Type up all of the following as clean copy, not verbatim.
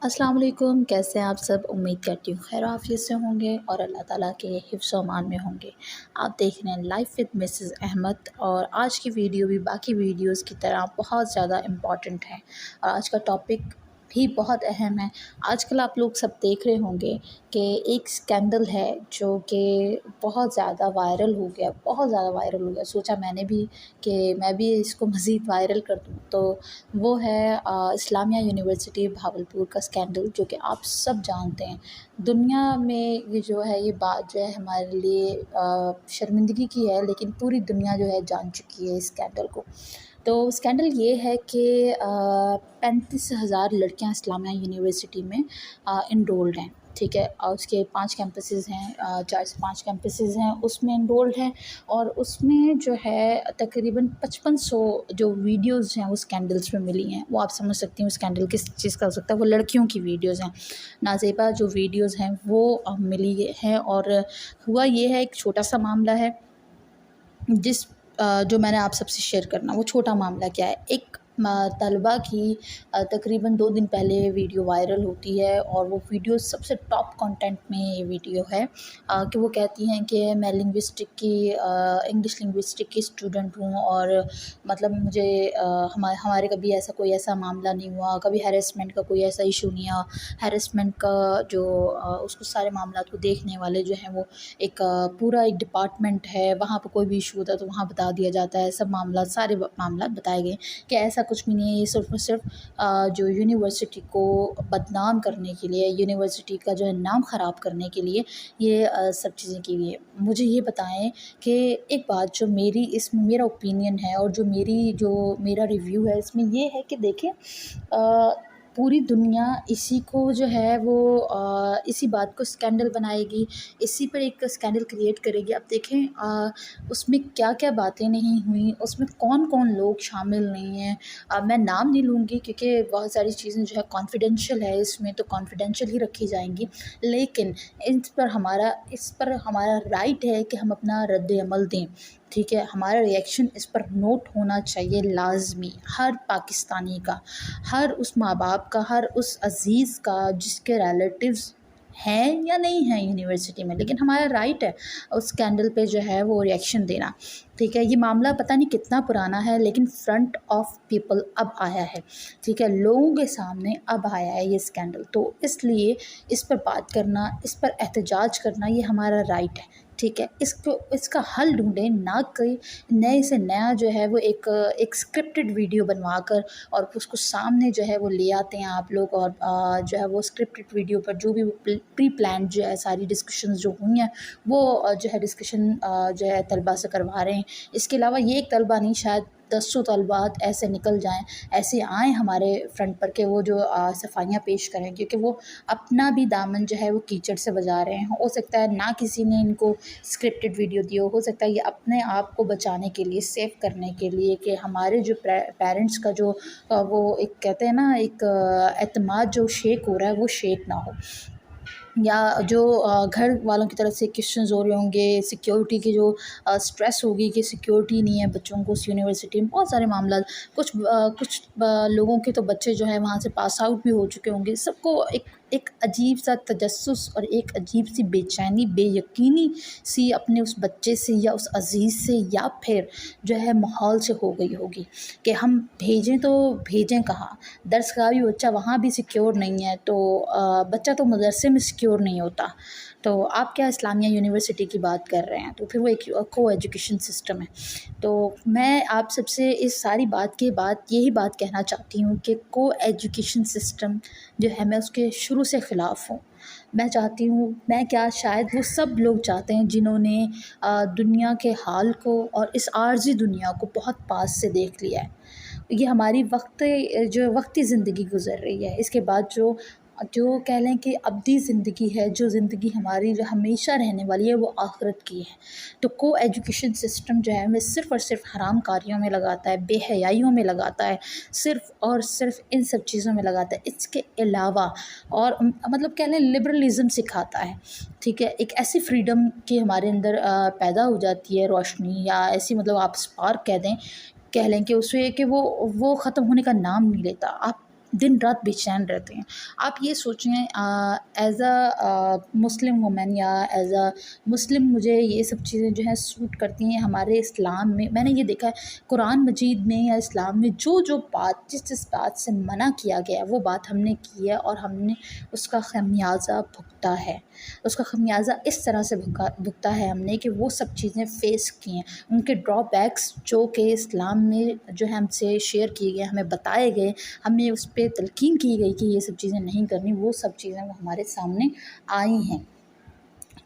السلام علیکم، کیسے ہیں آپ سب؟ امید کرتی ہوں خیر و عافیت سے ہوں گے اور اللہ تعالیٰ کے حفظ و امان میں ہوں گے۔ آپ دیکھ رہے ہیں لائف وتھ مسز احمد، اور آج کی ویڈیو بھی باقی ویڈیوز کی طرح بہت زیادہ امپورٹنٹ ہے، اور آج کا ٹاپک بھی بہت اہم ہے۔ آج کل آپ لوگ سب دیکھ رہے ہوں گے کہ ایک اسکینڈل ہے جو کہ بہت زیادہ وائرل ہو گیا، بہت زیادہ وائرل ہو گیا۔ سوچا میں نے بھی کہ میں بھی اس کو مزید وائرل کر دوں، تو وہ ہے اسلامیہ یونیورسٹی بھاولپور کا اسکینڈل، جو کہ آپ سب جانتے ہیں۔ دنیا میں یہ جو ہے، یہ بات جو ہے ہمارے لیے شرمندگی کی ہے، لیکن پوری دنیا جو ہے جان چکی ہے اس اسکینڈل کو۔ تو اسکینڈل یہ ہے کہ 35,000 لڑکیاں اسلامیہ یونیورسٹی میں انرولڈ ہیں، ٹھیک ہے، اور اس کے 5 کیمپسز ہیں، 4 سے 5 کیمپسز ہیں، اس میں انرولڈ ہیں، اور اس میں جو ہے تقریباً 5500 جو ویڈیوز ہیں وہ اسکینڈلس میں ملی ہیں۔ وہ آپ سمجھ سکتی ہیں اسکینڈل کس چیز کا ہو سکتا ہے، وہ لڑکیوں کی ویڈیوز ہیں، نازیبا جو ویڈیوز ہیں وہ ملی ہیں۔ اور ہوا یہ ہے، ایک چھوٹا سا معاملہ ہے جو میں نے آپ سب سے شیئر کرنا۔ وہ چھوٹا معاملہ کیا ہے؟ ایک طالبہ کی تقریباً 2 دن پہلے ویڈیو وائرل ہوتی ہے، اور وہ ویڈیو سب سے ٹاپ کنٹینٹ میں یہ ویڈیو ہے کہ وہ کہتی ہیں کہ میں لنگوسٹک کی انگلش لنگوسٹک کی اسٹوڈنٹ ہوں، اور مطلب مجھے ہمارے کبھی کوئی ایسا معاملہ نہیں ہوا، کبھی ہیرسمنٹ کا کوئی ایسا ایشو نہیں ہوا۔ ہیرسمنٹ کا جو اس کو سارے معاملات کو دیکھنے والے جو ہیں وہ ایک پورا ایک ڈپارٹمنٹ ہے، وہاں پہ کوئی بھی ایشو ہوتا ہے تو وہاں بتا دیا جاتا ہے، سب معاملات سارے معاملات بتائے گئے کہ ایسا کچھ بھی نہیں ہے۔ یہ صرف اور صرف جو یونیورسٹی کو بدنام کرنے کے لیے، یونیورسٹی کا جو ہے نام خراب کرنے کے لیے یہ سب چیزیں کی ہوئی ہے۔ مجھے یہ بتائیں کہ ایک بات جو اس میں میرا اوپینین ہے، اور جو میرا ریویو ہے اس میں یہ ہے کہ دیکھیں، پوری دنیا اسی کو جو ہے وہ اسی بات کو اسکینڈل بنائے گی، اسی پر ایک اسکینڈل کریٹ کرے گی۔ اب دیکھیں اس میں کیا کیا باتیں نہیں ہوئیں، اس میں کون کون لوگ شامل نہیں ہیں۔ میں نام نہیں لوں گی کیونکہ بہت ساری چیزیں جو ہے کانفیڈینشیل ہے، اس میں تو کانفیڈینشیل ہی رکھی جائیں گی، لیکن اس پر ہمارا رائٹ ہے کہ ہم اپنا رد عمل دیں، ٹھیک ہے۔ ہمارا ریئیکشن اس پر نوٹ ہونا چاہیے لازمی، ہر پاکستانی کا، ہر اس ماں باپ کا، ہر اس عزیز کا جس کے ریلیٹیوز ہیں یا نہیں ہیں یونیورسٹی میں، لیکن ہمارا رائٹ ہے اس اسکینڈل پہ جو ہے وہ ریئیکشن دینا، ٹھیک ہے۔ یہ معاملہ پتہ نہیں کتنا پرانا ہے، لیکن فرنٹ آف پیپل اب آیا ہے، ٹھیک ہے، لوگوں کے سامنے اب آیا ہے یہ اسکینڈل، تو اس لیے اس پر بات کرنا، اس پر احتجاج کرنا یہ ہمارا رائٹ ہے، ٹھیک ہے۔ اس کا حل ڈھونڈیں، نہ کوئی نئے سے نیا جو ہے وہ ایک اسکرپٹڈ ویڈیو بنوا کر اور اس کو سامنے جو ہے وہ لے آتے ہیں آپ لوگ، اور جو ہے وہ اسکرپٹڈ ویڈیو پر جو بھی پری پلانڈ جو ہے ساری ڈسکشنز جو ہوئی ہیں وہ جو ہے ڈسکشن جو ہے طلباء سے کروا رہے ہیں۔ اس کے علاوہ یہ ایک طلبہ نہیں، شاید 100 طلبات ایسے نکل جائیں، ایسے آئیں ہمارے فرنٹ پر کہ وہ جو صفائیاں پیش کریں، کیونکہ وہ اپنا بھی دامن جو ہے وہ کیچڑ سے بجا رہے ہیں۔ ہو سکتا ہے نہ کسی نے ان کو اسکرپٹڈ ویڈیو دی ہو سکتا ہے یہ اپنے آپ کو بچانے کے لیے، سیو کرنے کے لیے، کہ ہمارے جو پیرنٹس کا جو وہ ایک کہتے ہیں نا، ایک اعتماد جو شیک ہو رہا ہے وہ شیک نہ ہو، یا جو گھر والوں کی طرف سے کویشچنز ہو رہے ہوں گے، سیکیورٹی کی جو سٹریس ہوگی کہ سیکیورٹی نہیں ہے بچوں کو اس یونیورسٹی میں، بہت سارے معاملات، کچھ لوگوں کے تو بچے جو ہے وہاں سے پاس آؤٹ بھی ہو چکے ہوں گے۔ سب کو ایک عجیب سا تجسس اور ایک عجیب سی بے چینی، بے یقینی سی اپنے اس بچے سے یا اس عزیز سے یا پھر جو ہے ماحول سے ہو گئی ہوگی کہ ہم بھیجیں تو بھیجیں کہاں، درس کا بھی بچہ وہاں بھی سیکیور نہیں ہے، تو بچہ تو مدرسے میں سیکیور نہیں ہوتا، تو آپ کیا اسلامیہ یونیورسٹی کی بات کر رہے ہیں؟ تو پھر وہ ایک کو ایجوکیشن سسٹم ہے۔ تو میں آپ سب سے اس ساری بات کے بعد یہی بات کہنا چاہتی ہوں کہ کو ایجوکیشن سسٹم جو ہے میں اس کے شروع سے خلاف ہوں۔ میں چاہتی ہوں، میں کیا شاید وہ سب لوگ چاہتے ہیں جنہوں نے دنیا کے حال کو اور اس عارضی دنیا کو بہت پاس سے دیکھ لیا ہے۔ یہ ہماری وقتی زندگی گزر رہی ہے، اس کے بعد جو کہہ لیں کہ ابدی زندگی ہے، جو زندگی ہماری جو ہمیشہ رہنے والی ہے وہ آخرت کی ہے۔ تو کو ایجوکیشن سسٹم جو ہے ہمیں صرف اور صرف حرام کاریوں میں لگاتا ہے، بے حیائیوں میں لگاتا ہے، صرف اور صرف ان سب چیزوں میں لگاتا ہے۔ اس کے علاوہ اور مطلب کہہ لیں لبرلزم سکھاتا ہے، ٹھیک ہے، ایک ایسی فریڈم کی ہمارے اندر پیدا ہو جاتی ہے روشنی، یا ایسی مطلب آپ اسپارک کہہ لیں کہ اس سے کہ وہ ختم ہونے کا نام نہیں لیتا۔ آپ दिन रात बेचैन रहते हैं। आप ये सोचें एज़ अ मुस्लिम वुमन या एज़ अ मुस्लिम मुझे ये सब चीज़ें जो हैं सूट करती हैं। हमारे इस्लाम में मैंने ये देखा है, कुरान मजीद में या इस्लाम में जो बात जिस बात से मना किया गया है वो बात हमने की है और हमने उसका ख़मियाज़ा भुगता है। उसका ख़मियाज़ा इस तरह से भुगता है हमने कि वो सब चीज़ें फ़ेस की हैं। उनके ड्रॉबैक्स जो कि इस्लाम में जो है हमसे शेयर किए गए, हमें बताए गए, हमें उस पे तलक़ीन की गई कि ये सब चीज़ें नहीं करनी, वो सब चीज़ें वो हमारे सामने आई हैं।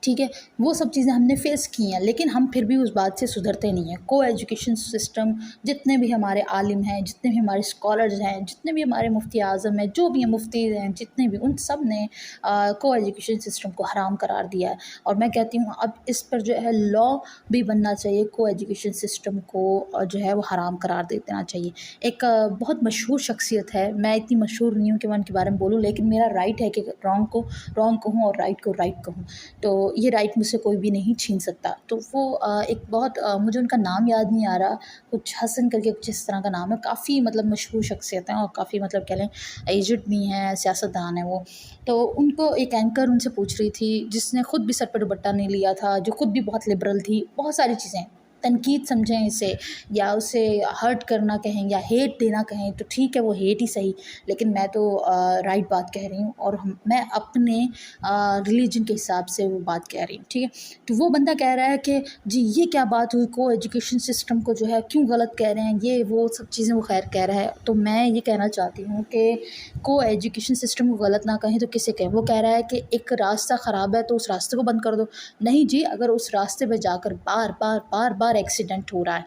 ठीक है, वो सब चीज़ें हमने फ़ेस की हैं, लेकिन हम फिर भी उस बात से सुधरते नहीं हैं। को एजुकेशन सिस्टम, जितने भी हमारे आलिम हैं, जितने भी हमारे स्कॉलर्स हैं, जितने भी हमारे मुफ्ती आज़म हैं, जो भी हैं मुफ्ती हैं, जितने भी, उन सब ने को एजुकेशन सिस्टम को हराम करार दिया है। और मैं कहती हूँ अब इस पर जो है लॉ भी बनना चाहिए, को एजुकेशन सिस्टम को जो है वो हराम करार दे देना चाहिए। एक बहुत मशहूर शख्सियत है, मैं इतनी मशहूर नहीं हूँ कि मैं उनके बारे में बोलूँ, लेकिन मेरा राइट है कि रॉन्ग को रॉन्ग कहूँ और राइट को राइट कहूँ। तो ये राइट मुझसे कोई भी नहीं छीन सकता। तो वो एक बहुत मुझे उनका नाम याद नहीं आ रहा, कुछ हसन करके कुछ इस तरह का नाम है। काफ़ी मतलब मशहूर शख्सियत हैं और काफ़ी मतलब कह लें एजड भी हैं, सियासतदान हैं वो। तो उनको एक एंकर उनसे पूछ रही थी, जिसने खुद भी सर पे दुपट्टा नहीं लिया था, जो खुद भी बहुत लिबरल थी, बहुत सारी चीज़ें तनकीद समझें इसे, या उसे हर्ट करना कहें या हेट देना कहें तो ठीक है, वो हेट ही सही, लेकिन मैं तो राइट बात कह रही हूँ और मैं अपने रिलीजन के हिसाब से वो बात कह रही हूँ। ठीक है, तो वो बंदा कह रहा है कि जी ये क्या बात हुई, को एजुकेशन सिस्टम को जो है क्यों गलत कह रहे हैं, ये वो सब चीज़ें वो खैर कह रहा है। तो मैं ये कहना चाहती हूँ कि को एजुकेशन सिस्टम को गलत ना कहें तो किसे कहें। वो कह रहा है कि एक रास्ता ख़राब है तो उस रास्ते को बंद कर दो। नहीं जी, अगर उस रास्ते पे जाकर बार बार एक्सीडेंट हो रहा है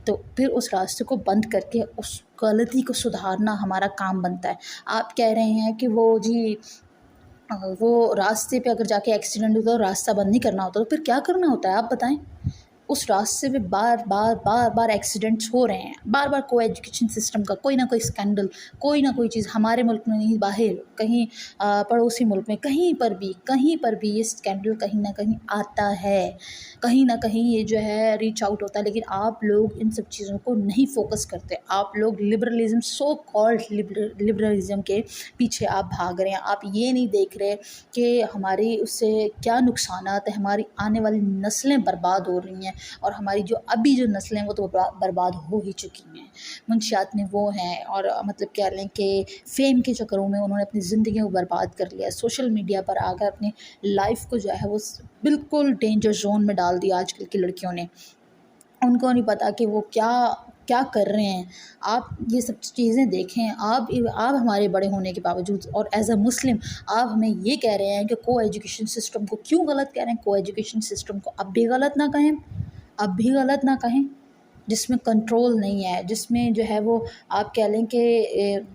तो फिर उस रास्ते को बंद करके उस गलती को सुधारना हमारा काम बनता है। आप कह रहे हैं कि वो रास्ते पे अगर जाके एक्सीडेंट होता है तो रास्ता बंद नहीं करना होता, तो फिर क्या करना होता है आप बताएं? उस रास्ते पे बार बार एक्सीडेंट्स हो रहे हैं, बार बार को एजुकेशन सिस्टम का कोई ना कोई स्कैंडल, कोई ना कोई चीज़, हमारे मुल्क में नहीं, बाहर कहीं पड़ोसी मुल्क में कहीं पर भी ये स्कैंडल कहीं ना कहीं आता है, कहीं ना कहीं ये जो है रीच आउट होता है। लेकिन आप लोग इन सब चीज़ों को नहीं फोकस करते। आप लोग लिबरलिज़म, सो कॉल्ड लिबरलिज़म के पीछे आप भाग रहे हैं। आप ये नहीं देख रहे कि हमारी उससे क्या नुकसानात है, हमारी आने वाली नस्लें बर्बाद हो रही हैं और हमारी जो अभी जो नस्लें हैं वो तो बर्बाद हो ही चुकी हैं। मुंशियात में वो हैं और मतलब कह लें कि फ़ेम के चक्करों में उन्होंने अपनी ज़िंदगी को बर्बाद कर लिया है। सोशल मीडिया पर आकर अपनी लाइफ को जो है वो बिल्कुल डेंजर जोन में डाल दिया आजकल की लड़कियों ने। उनको नहीं पता कि वो क्या क्या कर रहे हैं। आप ये सब चीज़ें देखें, आप हमारे बड़े होने के बावजूद और एज़ अ मुस्लिम आप हमें ये कह रहे हैं कि को एजुकेशन सिस्टम को क्यों गलत कह रहे हैं। को एजुकेशन सिस्टम को अब भी गलत ना कहें, अब भी गलत ना कहें, जिसमें कंट्रोल नहीं है, जिसमें जो है वो आप कह लें कि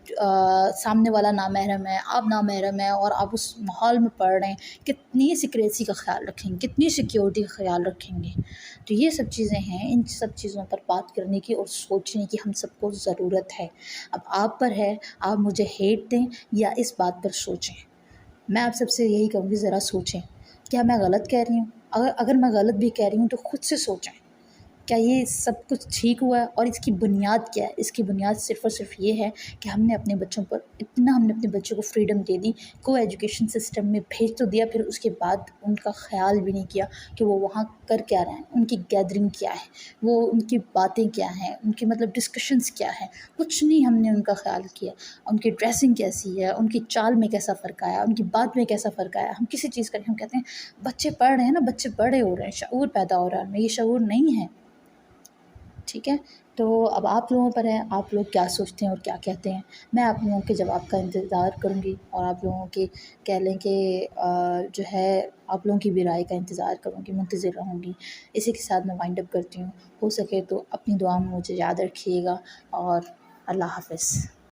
सामने वाला नामहरम है, आप नामहरम हैं और आप उस माहौल में पढ़ रहे हैं, कितनी सिक्रेसी का ख़्याल रखेंगे, कितनी सिक्योरिटी का ख़्याल रखेंगे। तो ये सब चीज़ें हैं, इन सब चीज़ों पर बात करने की और सोचने की हम सबको ज़रूरत है। अब आप पर है, आप मुझे हेट दें या इस बात पर सोचें। मैं आप सबसे यही कहूँगी, ज़रा सोचें, क्या मैं गलत कह रही हूँ? अगर मैं गलत भी कह रही हूँ तो खुद से सोचें, क्या ये सब कुछ ठीक हुआ है और इसकी बुनियाद क्या है? इसकी बुनियाद सिर्फ़ और सिर्फ ये है कि हमने अपने बच्चों पर हमने अपने बच्चों को फ्रीडम दे दी, को एजुकेशन सिस्टम में भेज तो दिया, फिर उसके बाद उनका ख़्याल भी नहीं किया कि वो वहाँ कर क्या रहे हैं, उनकी गैदरिंग क्या है, वो उनकी बातें क्या हैं, उनकी मतलब डिस्कशंस क्या है, कुछ नहीं हमने उनका ख़्याल किया। उनकी ड्रेसिंग कैसी है, उनकी चाल में कैसा फ़र्क आया, उनकी बात में कैसा फ़र्क आया। हम किसी चीज़ का नहीं, हम कहते हैं बच्चे पढ़ रहे हैं ना, बच्चे बड़े हो रहे हैं, शऊर पैदा हो रहा है, उनमें ये शऊर नहीं है। ठीक है, तो अब आप लोगों पर है, आप लोग क्या सोचते हैं और क्या कहते हैं। मैं आप लोगों के जवाब का इंतज़ार करूँगी और आप लोगों के कह लें कि जो है आप लोगों की भी राय का इंतज़ार करूँगी, मुंतज़िर रहूँगी। इसी के साथ मैं वाइंड अप करती हूँ। हो सके तो अपनी दुआ में मुझे याद रखिएगा और अल्लाह हाफ़िज़।